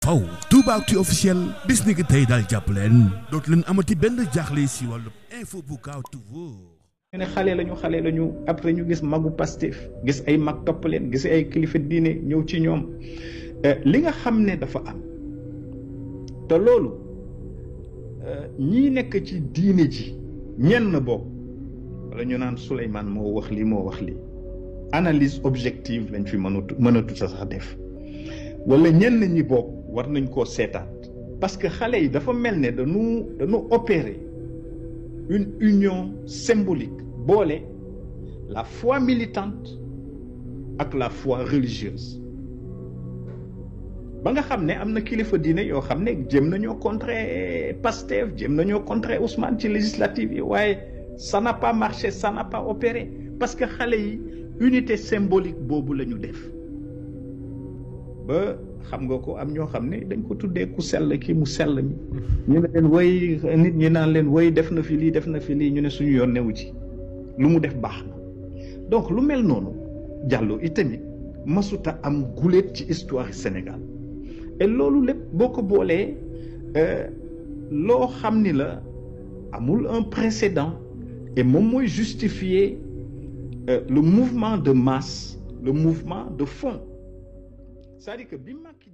faw Toubactu officiel bis ni ki tey daal jàpp leen dootu leen amati benn jaaxle si wàllu info bu gaaw te wóor. ñu ne xale lañu après ñu gis magu Pastef gis ay mag topp leen gis ay kilifa diine ñëw ci ñoom li nga xam ne dafa am te loolu ñii nekk ci diine ji ñenn bokk wala ñu naan Souleymane moo wax lii analyse objective lañ fi mënatu sax def wala ñenn ñi bokk war nañ koo seetaat parce que xale yi dafa mel ne dañu opérer une union symbolique boole la foi militante ak la foi religieuse ba nga xam ne am na kilifa diine yoo xam ne jéem nañoo contrer Pastef jéem nañoo contrer Ousmane ci législative yi waaye ça n'a pas marché ça n'a pas opéré parce que xale yi unité symbolique boobu la ñu def ba xam nga ko am ñoo xam ne dañ ko tuddee ku sell kii mu sell mi ñu ne leen woy nit ñi naan leen woy def na fi lii ñu ne suñu yoon newu ci lu mu def baax na donc lu mel noonu Diallo itamit masuta am guléet ci histoire Sénégal et loolu lépp boo ko boolee loo xam ni la amul un précédent et moom mooy justifier le mouvement de masse le mouvement de fond c'est-à-dire que bi Macky